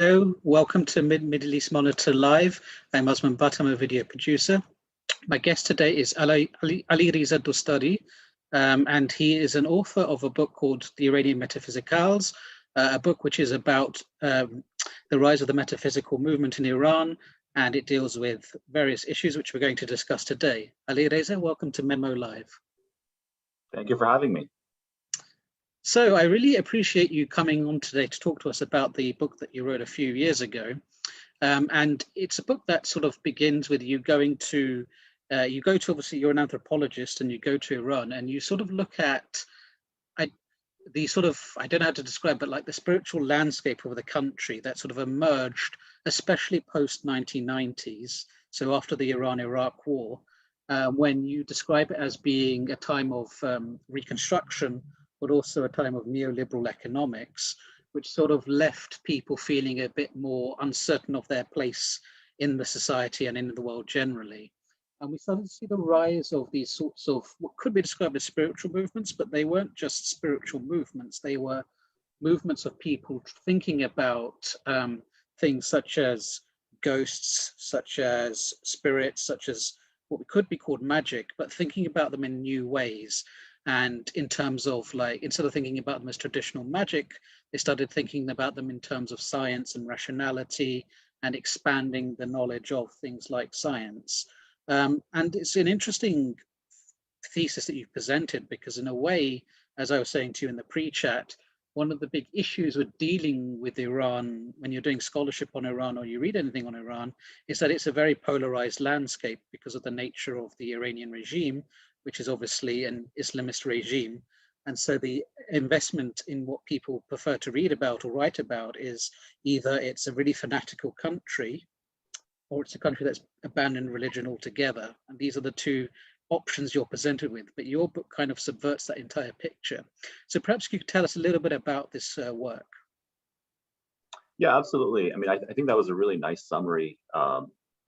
Hello, welcome to Middle East Monitor Live. I'm Osman Butt, I'm a video producer. My guest today is Alireza Doostdar, and he is an author of a book called The Iranian Metaphysicals, a book which is about the rise of the metaphysical movement in Iran, and it deals with various issues which we're going to discuss today. Alireza, welcome to MEMO Live. Thank you for having me. So I really appreciate you coming on today to talk to us about the book that you wrote a few years ago. And it's a book that sort of begins with you going to, obviously you're an anthropologist and you go to Iran and you sort of look at I don't know how to describe, but like the spiritual landscape of the country that sort of emerged, especially post 1990s. So after the Iran-Iraq war, when you describe it as being a time of reconstruction, but also a time of neoliberal economics, which sort of left people feeling a bit more uncertain of their place in the society and in the world generally. And we started to see the rise of these sorts of what could be described as spiritual movements, but they weren't just spiritual movements. They were movements of people thinking about things such as ghosts, such as spirits, such as what could be called magic, but thinking about them in new ways. And in terms of like, instead of thinking about them as traditional magic, they started thinking about them in terms of science and rationality and expanding the knowledge of things like science. And it's an interesting thesis that you've presented because in a way, as I was saying to you in the pre-chat, one of the big issues with dealing with Iran, when you're doing scholarship on Iran or you read anything on Iran, is that it's a very polarized landscape because of the nature of the Iranian regime, which is obviously an Islamist regime. And so the investment in what people prefer to read about or write about is either it's a really fanatical country or it's a country that's abandoned religion altogether. And these are the two options you're presented with, but your book kind of subverts that entire picture. So perhaps you could tell us a little bit about this work. Yeah, absolutely. I mean, I think that was a really nice summary.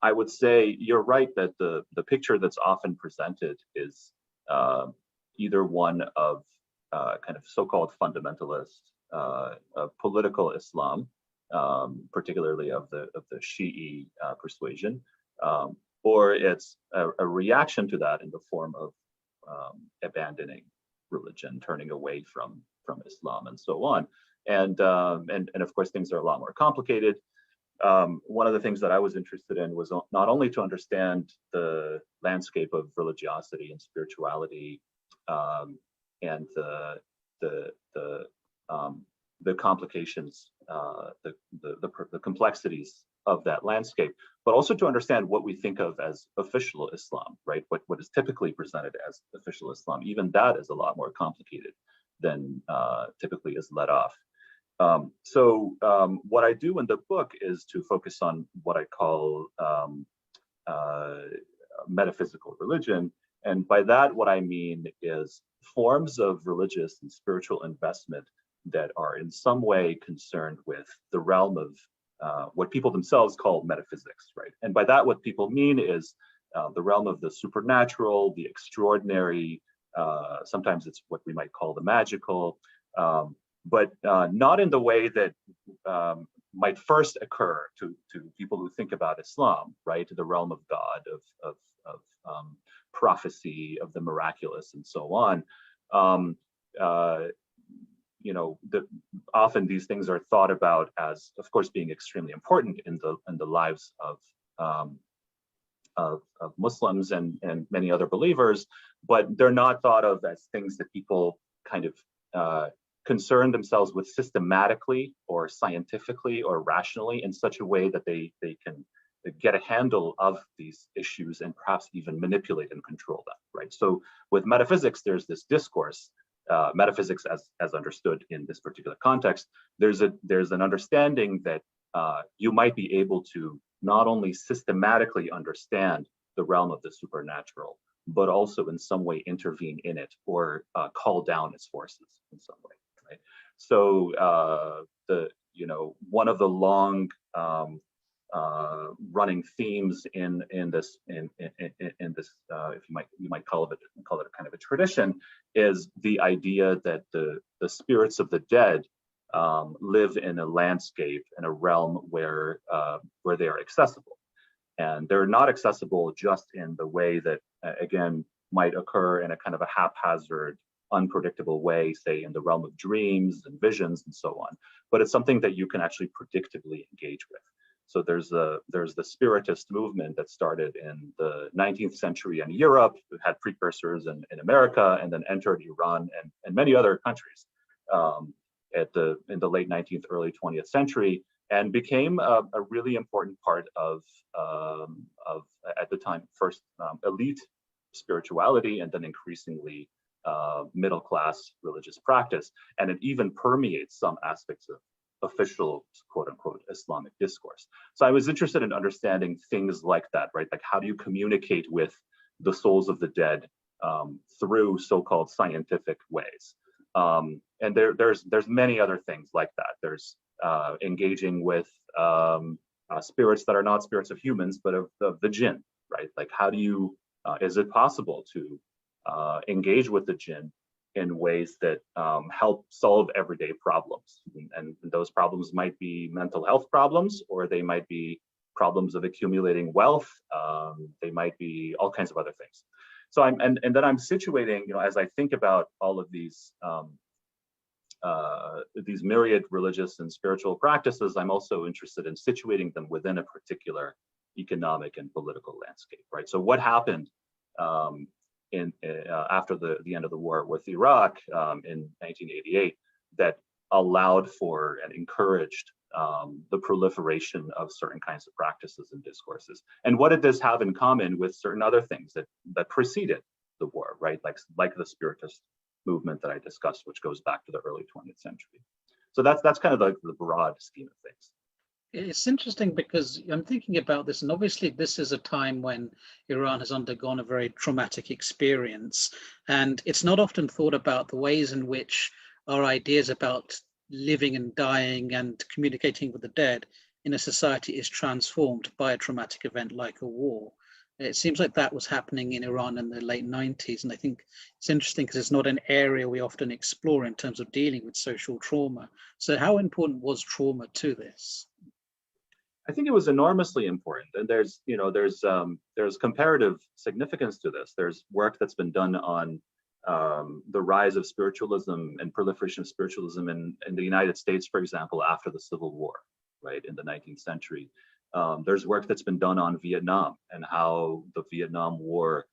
I would say you're right that the picture that's often presented is either one of kind of so-called fundamentalist political Islam, particularly of the Shi'i persuasion, or it's a reaction to that in the form of abandoning religion, turning away from Islam, and so on. And of course, things are a lot more complicated. One of the things that I was interested in was not only to understand the landscape of religiosity and spirituality and the complications, the complexities of that landscape, but also to understand what we think of as official Islam, right? What is typically presented as official Islam. Even that is a lot more complicated than typically is let off. So what I do in the book is to focus on what I call metaphysical religion. And by that, what I mean is forms of religious and spiritual investment that are in some way concerned with the realm of what people themselves call metaphysics, right? And by that, what people mean is the realm of the supernatural, the extraordinary, sometimes it's what we might call the magical, but not in the way that might first occur to people who think about Islam, right? The realm of God, of prophecy, of the miraculous, and so on. You know, often these things are thought about as, of course, being extremely important in the lives of Muslims and many other believers, but they're not thought of as things that people kind of concern themselves with systematically or scientifically or rationally in such a way that they can get a handle of these issues and perhaps even manipulate and control them, right? So with metaphysics, there's this discourse, metaphysics as understood in this particular context, there's an understanding that you might be able to not only systematically understand the realm of the supernatural, but also in some way intervene in it or call down its forces in some way, right? So one of the long running themes in this if you might call it a kind of a tradition, is the idea that the spirits of the dead live in a landscape, in a realm where they are accessible. And they're not accessible just in the way that, again, might occur in a kind of a haphazard, unpredictable way, say in the realm of dreams and visions and so on. But it's something that you can actually predictably engage with. So there's the Spiritist movement that started in the 19th century in Europe, had precursors in America, and then entered Iran and many other countries in the late 19th, early 20th century, and became a really important part of at the time, first elite spirituality, and then increasingly middle class religious practice. And it even permeates some aspects of official, quote unquote, Islamic discourse. So I was interested in understanding things like that, right? Like, how do you communicate with the souls of the dead through so-called scientific ways? And there's many other things like that. There's engaging with spirits that are not spirits of humans, but of the jinn, right? Like, how do you, is it possible to engage with the jinn in ways that help solve everyday problems? And those problems might be mental health problems, or they might be problems of accumulating wealth. They might be all kinds of other things. So and then I'm situating, as I think about all of these myriad religious and spiritual practices, I'm also interested in situating them within a particular economic and political landscape, right? So what happened after the end of the war with Iraq in 1988 that allowed for and encouraged the proliferation of certain kinds of practices and discourses? And what did this have in common with certain other things that preceded the war, right? Like the Spiritist movement that I discussed, which goes back to the early 20th century. So that's kind of the broad scheme of things. It's interesting because I'm thinking about this, and obviously this is a time when Iran has undergone a very traumatic experience, and it's not often thought about the ways in which our ideas about living and dying and communicating with the dead in a society is transformed by a traumatic event like a war. It seems like that was happening in Iran in the late 90s, and I think it's interesting because it's not an area we often explore in terms of dealing with social trauma. So how important was trauma to this? I think it was enormously important, and there's comparative significance to this. There's work that's been done on the rise of spiritualism and proliferation of spiritualism in the United States, for example, after the Civil War, right, in the 19th century. There's work that's been done on Vietnam and how the Vietnam War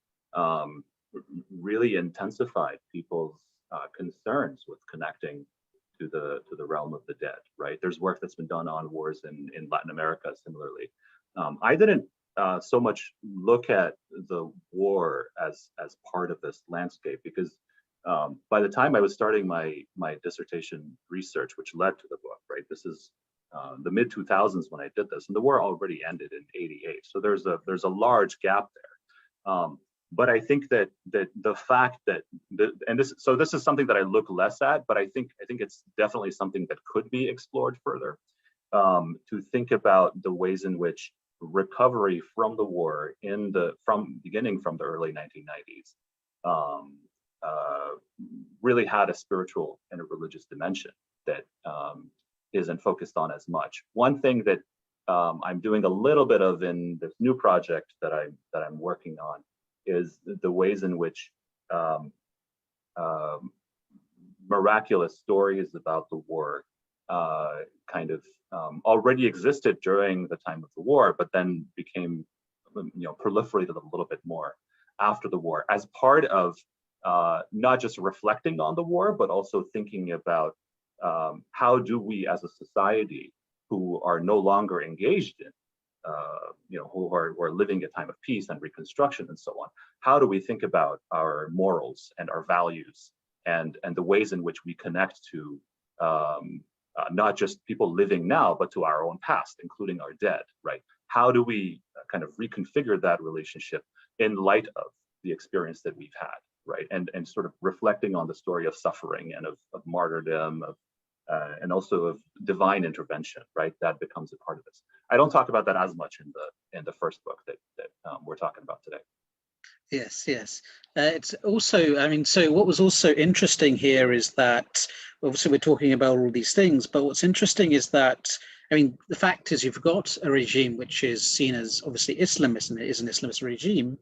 really intensified people's concerns with connecting to the realm of the dead, right? There's work that's been done on wars in Latin America similarly. I didn't so much look at the war as part of this landscape because by the time I was starting my dissertation research, which led to the book, right? This is the mid 2000s when I did this, and the war already ended in '88. So there's a large gap there. But I think that the fact that this is something that I look less at, but I think it's definitely something that could be explored further, to think about the ways in which recovery from the war beginning from the early 1990s really had a spiritual and a religious dimension that isn't focused on as much. One thing that I'm doing a little bit of in this new project that I'm working on is the ways in which miraculous stories about the war kind of already existed during the time of the war, but then became, proliferated a little bit more after the war as part of not just reflecting on the war, but also thinking about how do we as a society who are no longer engaged in who are living a time of peace and reconstruction and so on. How do we think about our morals and our values and the ways in which we connect to not just people living now, but to our own past, including our dead, right? How do we kind of reconfigure that relationship in light of the experience that we've had, right? And sort of reflecting on the story of suffering and of martyrdom, and also of divine intervention, right? That becomes a part of this. I don't talk about that as much in the first book that we're talking about today. Yes, yes. It's also, I mean, so what was also interesting here is that obviously we're talking about all these things, but what's interesting is that, I mean, the fact is you've got a regime which is seen as obviously Islamist and it is an Islamist regime.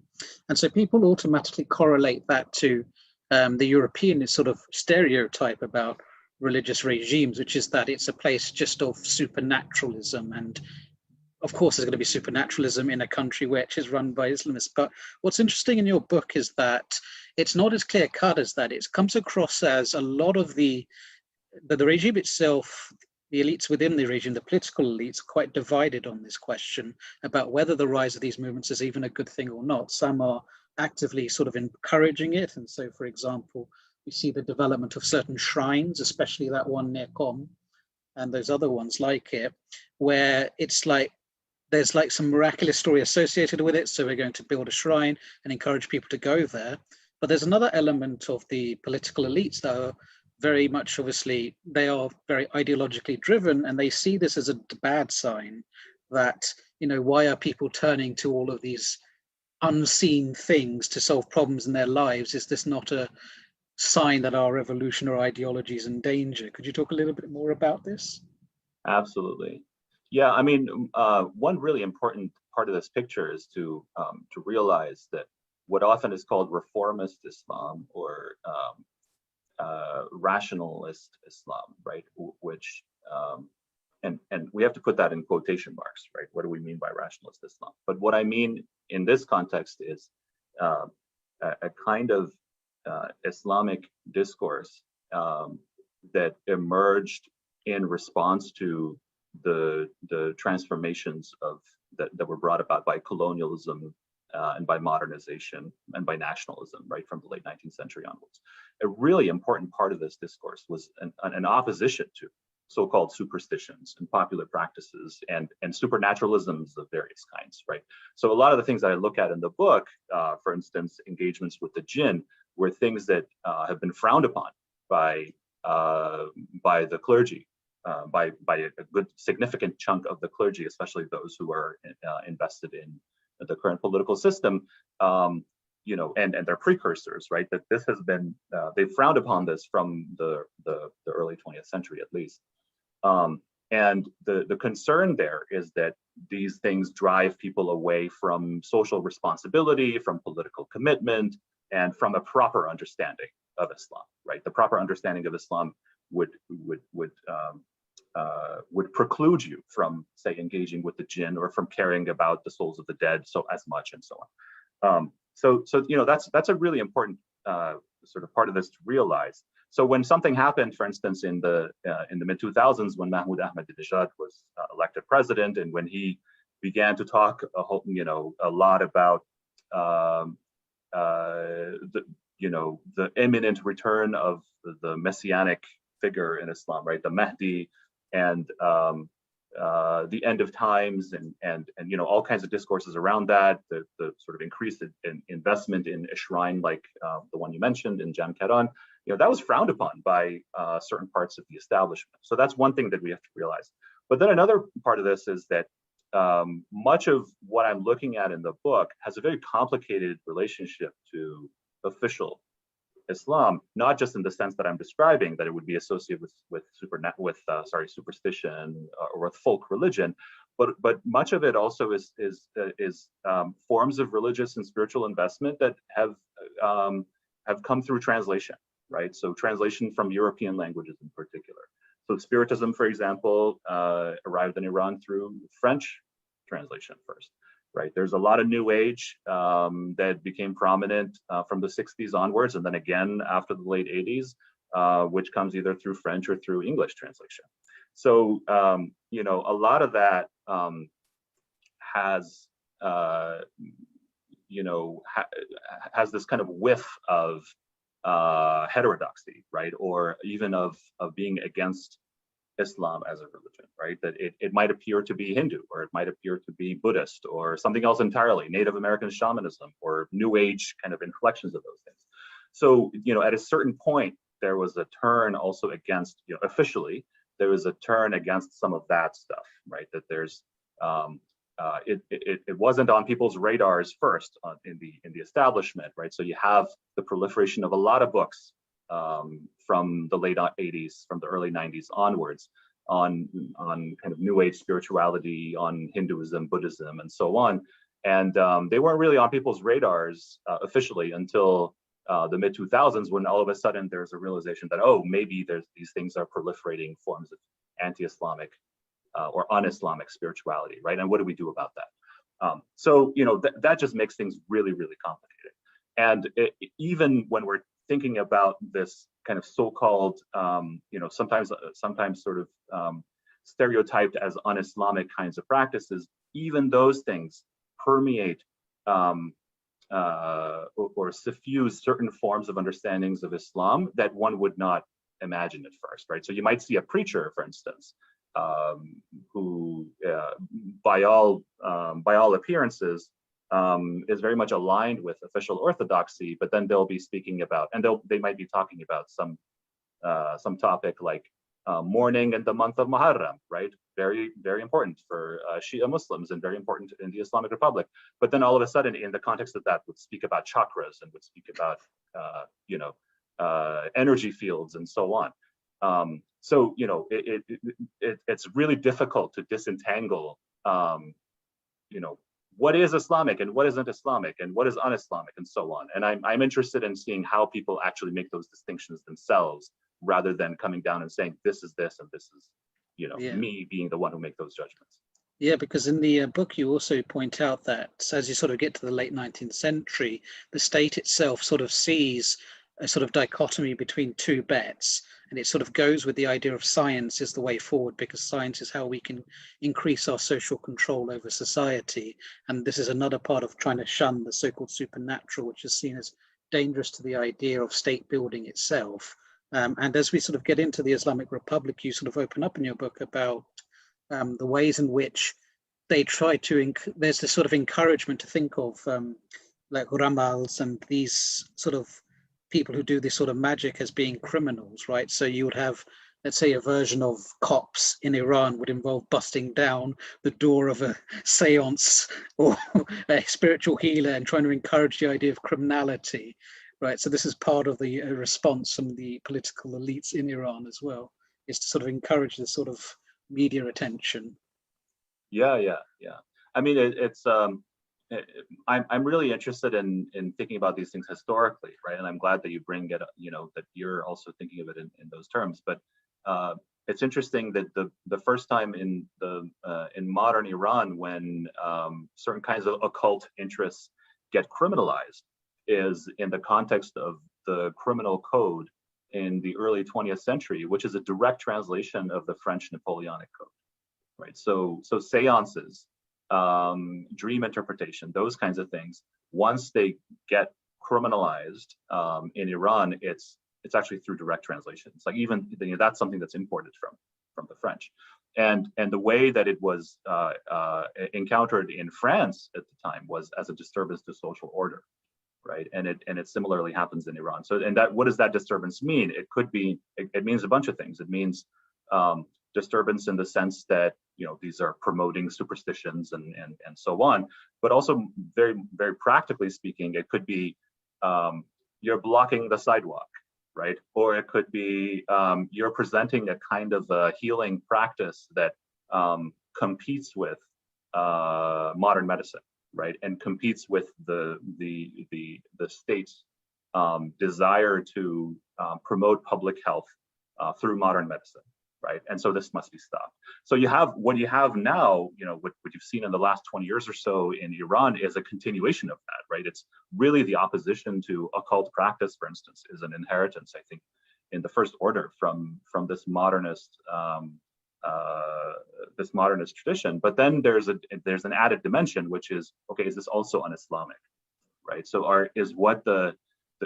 And so people automatically correlate that to the European sort of stereotype about religious regimes, which is that it's a place just of supernaturalism, and of course there's going to be supernaturalism in a country which is run by Islamists. But what's interesting in your book is that it's not as clear cut as that. It comes across as a lot of the regime itself, the elites within the regime, the political elites, are quite divided on this question about whether the rise of these movements is even a good thing or not. Some are actively sort of encouraging it. And so, for example, we see the development of certain shrines, especially that one near Qom and those other ones like it, where it's like there's like some miraculous story associated with it. So we're going to build a shrine and encourage people to go there. But there's another element of the political elites that are very much, obviously, they are very ideologically driven, and they see this as a bad sign that, you know, why are people turning to all of these unseen things to solve problems in their lives? Is this not a sign that our revolutionary ideology is in danger? Could you talk a little bit more about this? Absolutely. Yeah, I mean, one really important part of this picture is to realize that what often is called reformist Islam or rationalist Islam, right? Which and we have to put that in quotation marks, right? What do we mean by rationalist Islam? But what I mean in this context is a kind of Islamic discourse that emerged in response to the transformations that were brought about by colonialism and by modernization and by nationalism, right, from the late 19th century onwards. A really important part of this discourse was an opposition to so-called superstitions and popular practices and supernaturalisms of various kinds, right? So a lot of the things that I look at in the book, for instance, engagements with the jinn, were things that have been frowned upon by the clergy, by a good significant chunk of the clergy, especially those who are invested in the current political system, you know, and their precursors, right? That this has been they frowned upon this from the early 20th century at least. And the concern there is that these things drive people away from social responsibility, from political commitment, and from a proper understanding of Islam, right? The proper understanding of Islam would preclude you from, say, engaging with the jinn or from caring about the souls of the dead so as much and so on. So you know, that's a really important sort of part of this to realize. So when something happened, for instance, in the mid 2000s, when Mahmoud Ahmadinejad was elected president, and when he began to talk, a lot about the imminent return of the messianic figure in Islam, right, the Mahdi, and the end of times, and you know, all kinds of discourses around that, the sort of increased investment in a shrine like the one you mentioned in Jamkaran, you know, that was frowned upon by certain parts of the establishment. So that's one thing that we have to realize. But then another part of this is that much of what I'm looking at in the book has a very complicated relationship to official Islam, not just in the sense that I'm describing, that it would be associated with superstition or with folk religion, but much of it also is forms of religious and spiritual investment that have come through translation, right? So translation from European languages in particular. So Spiritism, for example, arrived in Iran through French translation first. Right, there's a lot of New Age that became prominent from the 60s onwards, and then again after the late 80s, which comes either through French or through English translation. So you know, a lot of that has has this kind of whiff of heterodoxy, right, or even of being against Islam as a religion, right? That it might appear to be Hindu, or it might appear to be Buddhist, or something else entirely, Native American shamanism, or New Age kind of inflections of those things. So, you know, at a certain point, there was a turn also against, you know, officially, there was a turn against some of that stuff, right? That there's it wasn't on people's radars first in the establishment, right? So you have the proliferation of a lot of books from the late 80s, from the early 90s onwards, on kind of New Age spirituality, on Hinduism, Buddhism, and so on. And they weren't really on people's radars officially until the mid 2000s, when all of a sudden there's a realization that, oh, maybe these things are proliferating forms of anti-Islamic or un-Islamic spirituality, right? And what do we do about that? So, that just makes things really, really complicated. And even when we're thinking about this kind of so-called, sometimes sort of stereotyped as un-Islamic kinds of practices, even those things permeate or suffuse certain forms of understandings of Islam that one would not imagine at first, right? So you might see a preacher, for instance, who, by all appearances, is very much aligned with official orthodoxy, but then they'll be speaking about, and they might be talking about some topic like mourning in the month of Muharram, right? Very, very important for Shia Muslims and very important in the Islamic Republic. But then all of a sudden, in the context of that, would speak about chakras and would speak about, energy fields and so on. So, it's really difficult to disentangle, what is Islamic and what isn't Islamic and what is un-Islamic and so on. And I'm interested in seeing how people actually make those distinctions themselves, rather than coming down and saying, this is this and this is, me being the one who make those judgments. Yeah, because in the book you also point out that as you sort of get to the late 19th century, the state itself sort of sees a sort of dichotomy between two bets, and it sort of goes with the idea of science is the way forward, because science is how we can increase our social control over society. And this is another part of trying to shun the so-called supernatural, which is seen as dangerous to the idea of state building itself. And as we sort of get into the Islamic Republic, you sort of open up in your book about the ways in which they try to, there's this sort of encouragement to think of like ramals and these sort of people who do this sort of magic as being criminals, right? So you would have, let's say, a version of cops in Iran would involve busting down the door of a seance or a spiritual healer and trying to encourage the idea of criminality, right? So this is part of the response from the political elites in Iran as well, is to sort of encourage this sort of media attention. Yeah. I mean, I'm really interested in thinking about these things historically, right? And I'm glad that you bring it, that you're also thinking of it in those terms. But it's interesting that the first time in modern Iran when certain kinds of occult interests get criminalized is in the context of the criminal code in the early 20th century, which is a direct translation of the French Napoleonic Code, right? So seances, dream interpretation, those kinds of things, once they get criminalized in Iran, it's actually through direct translation. It's like even that's something that's imported from the French, and the way that it was encountered in France at the time was as a disturbance to social order, right? And it similarly happens in Iran. So, and what does that disturbance mean? It could be, it means a bunch of things. It means disturbance in the sense that these are promoting superstitions and so on, but also very, very practically speaking, it could be you're blocking the sidewalk, right? Or it could be you're presenting a kind of a healing practice that competes with modern medicine, right? And competes with the state's desire to promote public health through modern medicine, right? And so this must be stopped. So what you have now, what you've seen in the last 20 years or so in Iran is a continuation of that, right? It's really the opposition to occult practice, for instance, is an inheritance, I think, in the first order from this modernist tradition. But then there's an added dimension, which is, okay, is this also un-Islamic, right? So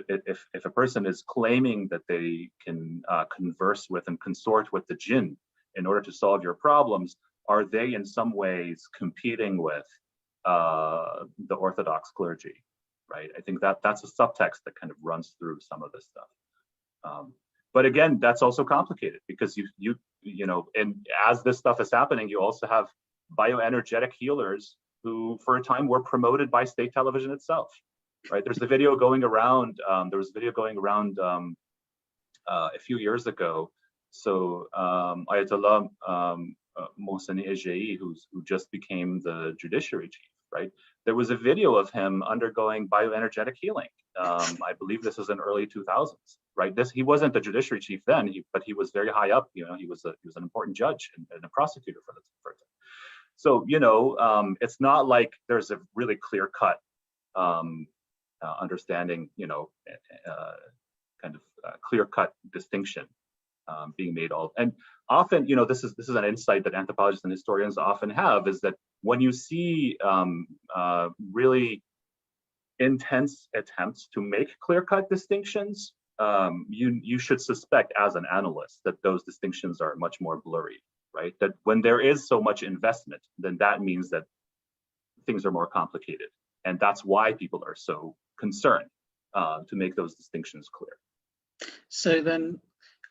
if a person is claiming that they can converse with and consort with the jinn in order to solve your problems, are they in some ways competing with the Orthodox clergy, right? I think that's a subtext that kind of runs through some of this stuff. But again, that's also complicated because and as this stuff is happening, you also have bioenergetic healers who for a time were promoted by state television itself, right? There's the video going around, there was a video going around a few years ago. So Ayatollah Mohseni Ejei, who just became the judiciary chief, right? There was a video of him undergoing bioenergetic healing. I believe this was in early 2000s, right? He wasn't the judiciary chief then, but he was very high up. You know, he was an important judge and a prosecutor for it. So, you know, it's not like there's a really clear-cut understanding, you know, kind of clear-cut distinction being made. And often, you know, this is an insight that anthropologists and historians often have, is that when you see really intense attempts to make clear-cut distinctions, you should suspect as an analyst that those distinctions are much more blurry, right? That when there is so much investment, then that means that things are more complicated. And that's why people are so concerned to make those distinctions clear. So then,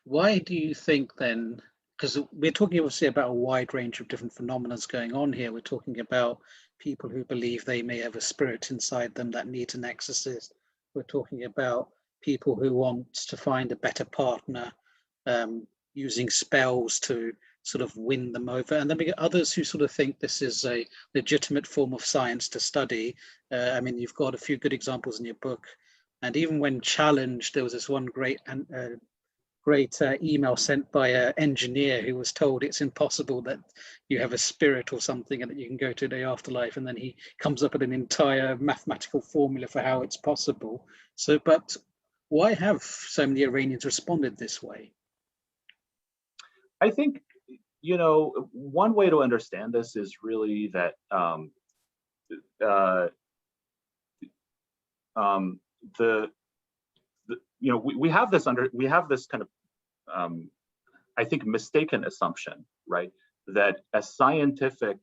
why do you think then, because we're talking obviously about a wide range of different phenomena going on here. We're talking about people who believe they may have a spirit inside them that needs an exorcist. We're talking about people who want to find a better partner, using spells to sort of win them over. And then we get others who sort of think this is a legitimate form of science to study. I mean, you've got a few good examples in your book. And even when challenged, there was this one great email sent by an engineer who was told it's impossible that you have a spirit or something and that you can go to the afterlife. And then he comes up with an entire mathematical formula for how it's possible. So, but why have so many Iranians responded this way? I think, you know, one way to understand this is really that you know, we have this kind of I think mistaken assumption, right, that a scientific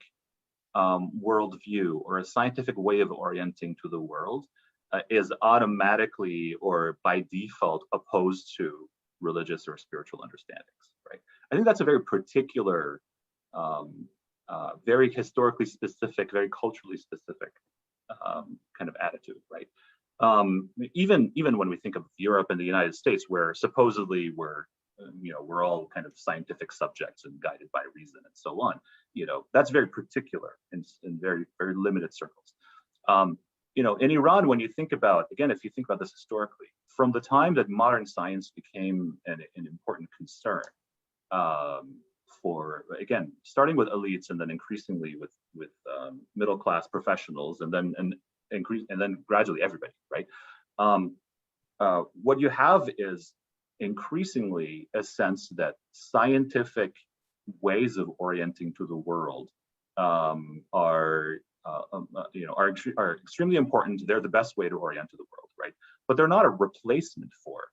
worldview or a scientific way of orienting to the world is automatically or by default opposed to religious or spiritual understandings, right? I think that's a very particular, very historically specific, very culturally specific kind of attitude, right? Even when we think of Europe and the United States, where supposedly we're all kind of scientific subjects and guided by reason and so on, you know, that's very particular in very, very limited circles. You know, in Iran, when you think about, again, if you think about this historically, from the time that modern science became an important concern for, again, starting with elites and then increasingly with middle-class professionals and then gradually everybody, right? What you have is increasingly a sense that scientific ways of orienting to the world are extremely important. They're the best way to orient to the world, right? But they're not a replacement for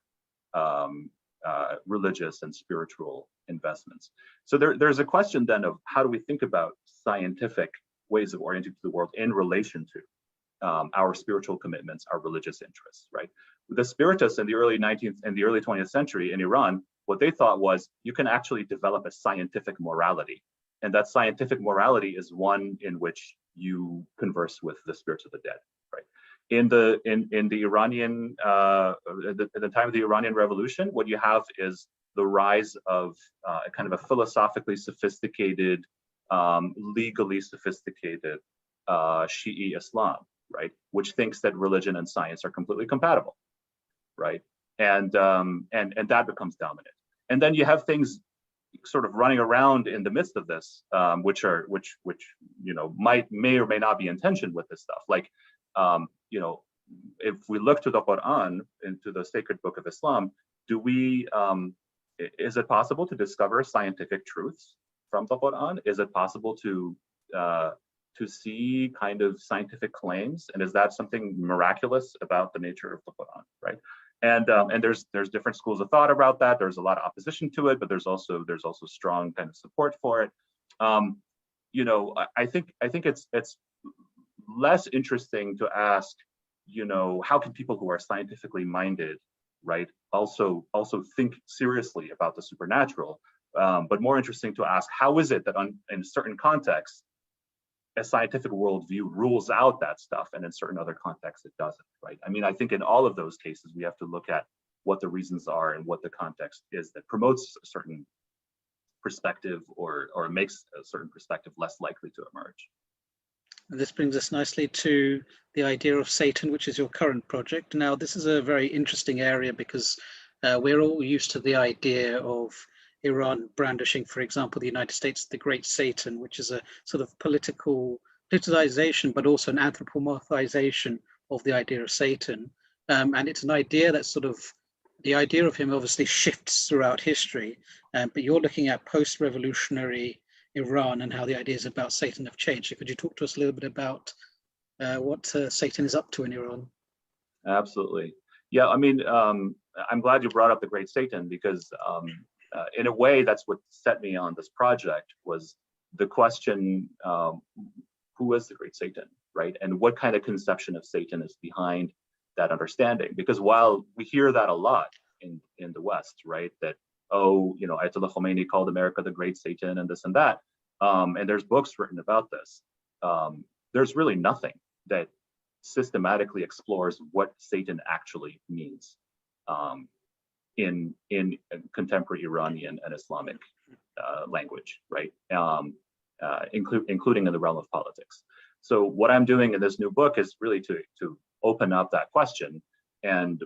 religious and spiritual investments. So there's a question then of how do we think about scientific ways of orienting to the world in relation to our spiritual commitments, our religious interests, right? The spiritists in the early 19th and the early 20th century in Iran, what they thought was you can actually develop a scientific morality, and that scientific morality is one in which you converse with the spirits of the dead, right? In the Iranian at the time of the Iranian Revolution, what you have is the rise of a kind of a philosophically sophisticated, legally sophisticated Shi'i Islam, right, which thinks that religion and science are completely compatible, right, and that becomes dominant. And then you have things sort of running around in the midst of this, which you know may or may not be in tension with this stuff. Like, you know, if we look to the Quran, into the sacred book of Islam, is it possible to discover scientific truths from the Quran? Is it possible to see kind of scientific claims, and is that something miraculous about the nature of the Quran, right? And there's different schools of thought about that. There's a lot of opposition to it, but there's also strong kind of support for it. You know, I think it's less interesting to ask, you know, how can people who are scientifically minded, right, also think seriously about the supernatural, but more interesting to ask, how is it that in certain contexts a scientific worldview rules out that stuff, and in certain other contexts it doesn't, right? I mean, I think in all of those cases we have to look at what the reasons are and what the context is that promotes a certain perspective or makes a certain perspective less likely to emerge. And this brings us nicely to the idea of Satan, which is your current project. Now, this is a very interesting area because we're all used to the idea of Iran brandishing, for example, the United States, the Great Satan, which is a sort of politicization, but also an anthropomorphization of the idea of Satan. And it's an idea that sort of, the idea of him obviously shifts throughout history, but you're looking at post-revolutionary Iran and how the ideas about Satan have changed. So could you talk to us a little bit about what Satan is up to in Iran? Absolutely. Yeah, I mean, I'm glad you brought up the Great Satan because in a way, that's what set me on this project was the question, who is the Great Satan, right? And what kind of conception of Satan is behind that understanding? Because while we hear that a lot in the West, right, that, oh, you know, Ayatollah Khomeini called America the Great Satan and this and that, and there's books written about this, there's really nothing that systematically explores what Satan actually means in contemporary Iranian and Islamic language, right? Including in the realm of politics. So what I'm doing in this new book is really to open up that question. And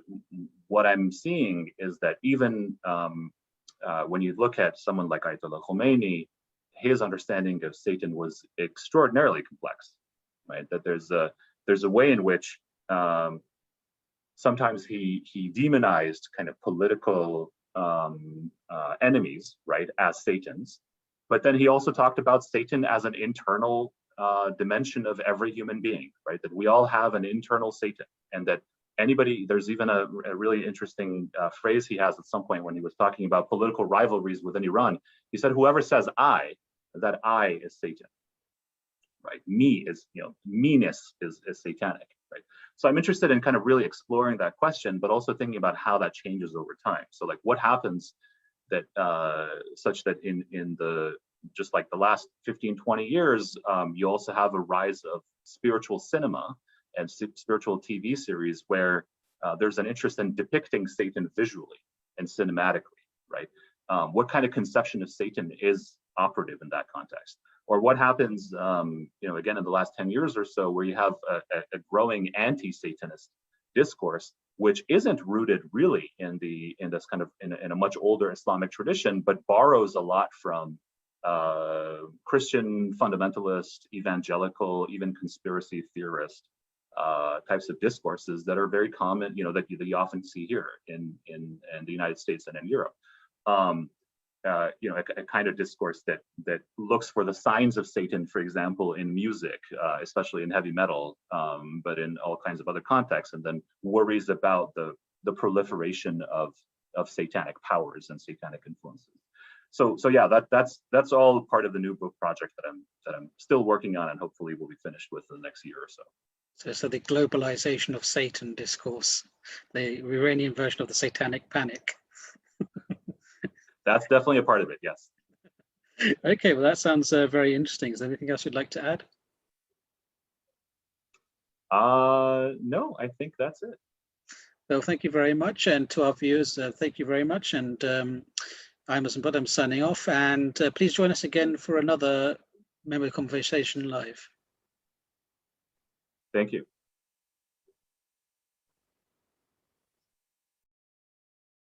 what I'm seeing is that even when you look at someone like Ayatollah Khomeini, his understanding of Satan was extraordinarily complex, right? That there's a way in which sometimes he demonized kind of political enemies, right, as Satans. But then he also talked about Satan as an internal dimension of every human being, right? That we all have an internal Satan, and that anybody, there's even a really interesting phrase he has at some point when he was talking about political rivalries within Iran. He said, whoever says I, that I is Satan, right? Me is, you know, meanness is satanic, right? So I'm interested in kind of really exploring that question, but also thinking about how that changes over time. So like what happens that such that in the, just like the last 15, 20 years, you also have a rise of spiritual cinema and spiritual TV series where there's an interest in depicting Satan visually and cinematically, right? What kind of conception of Satan is operative in that context? Or what happens, you know, again, in the last 10 years or so, where you have a growing anti-Satanist discourse, which isn't rooted really in this kind of in a much older Islamic tradition, but borrows a lot from Christian fundamentalist, evangelical, even conspiracy theorist types of discourses that are very common, you know, that you often see here in the United States and in Europe. You know, a kind of discourse that looks for the signs of Satan, for example, in music, especially in heavy metal, but in all kinds of other contexts, and then worries about the proliferation of satanic powers and satanic influences. So yeah, that's all part of the new book project that I'm still working on, and hopefully will be finished with in the next year or so. So the globalization of Satan discourse, the Iranian version of the satanic panic. That's definitely a part of it, yes. Okay, well, that sounds very interesting. Is there anything else you'd like to add? No, I think that's it. Well, thank you very much. And to our viewers, thank you very much. And I'm signing off. And please join us again for another MEMO Conversation Live. Thank you.